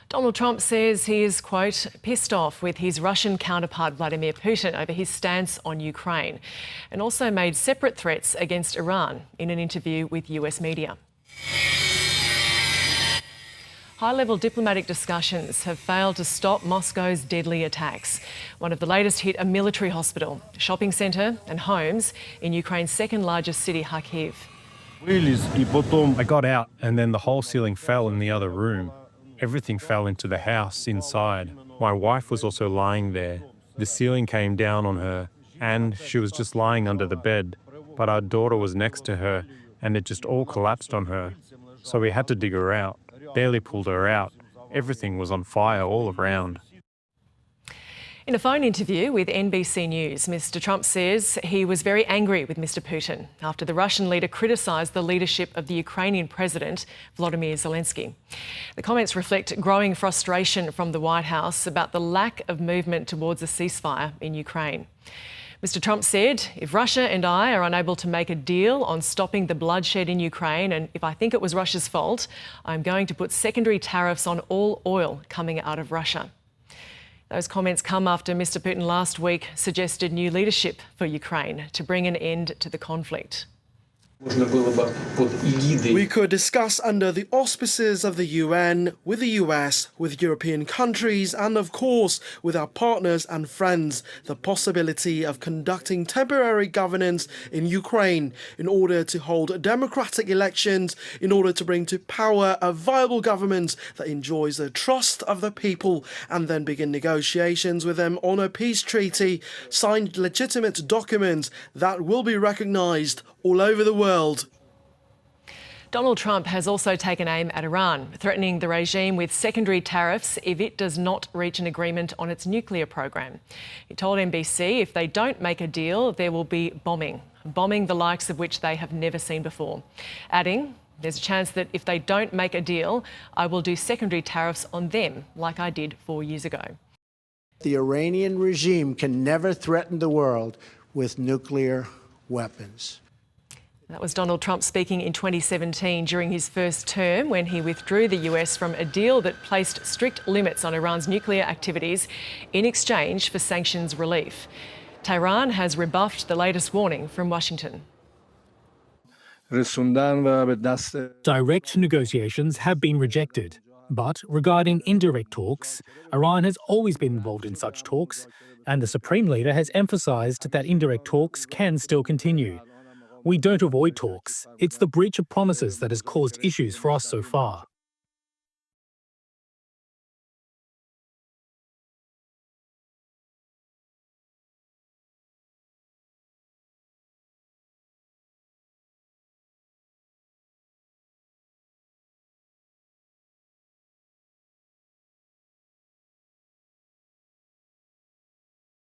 Donald Trump says he is, quote, pissed off with his Russian counterpart Vladimir Putin over his stance on Ukraine, and also made separate threats against Iran in an interview with US media. High-level diplomatic discussions have failed to stop Moscow's deadly attacks. One of the latest hit a military hospital, a shopping centre and homes in Ukraine's second-largest city, Kharkiv. I got out and then the whole ceiling fell in the other room. Everything fell into the house inside. My wife was also lying there. The ceiling came down on her and she was just lying under the bed. But our daughter was next to her and it just all collapsed on her. So we had to dig her out. Barely pulled her out. Everything was on fire all around. In a phone interview with NBC News, Mr Trump says he was very angry with Mr Putin after the Russian leader criticised the leadership of the Ukrainian President Volodymyr Zelenskyy. The comments reflect growing frustration from the White House about the lack of movement towards a ceasefire in Ukraine. Mr Trump said, if Russia and I are unable to make a deal on stopping the bloodshed in Ukraine, and if I think it was Russia's fault, I'm going to put secondary tariffs on all oil coming out of Russia. Those comments come after Mr Putin last week suggested new leadership for Ukraine to bring an end to the conflict. We could discuss under the auspices of the UN, with the US, with European countries and of course with our partners and friends, the possibility of conducting temporary governance in Ukraine in order to hold democratic elections, in order to bring to power a viable government that enjoys the trust of the people, and then begin negotiations with them on a peace treaty, signed legitimate documents that will be recognised all over the world. Donald Trump has also taken aim at Iran, threatening the regime with secondary tariffs if it does not reach an agreement on its nuclear program. He told NBC if they don't make a deal, there will be bombing the likes of which they have never seen before. Adding, there's a chance that if they don't make a deal, I will do secondary tariffs on them like I did 4 years ago. The Iranian regime can never threaten the world with nuclear weapons. That was Donald Trump speaking in 2017 during his first term when he withdrew the US from a deal that placed strict limits on Iran's nuclear activities in exchange for sanctions relief. Tehran has rebuffed the latest warning from Washington. Direct negotiations have been rejected. But regarding indirect talks, Iran has always been involved in such talks, and the Supreme Leader has emphasised that indirect talks can still continue. We don't avoid talks. It's the breach of promises that has caused issues for us so far.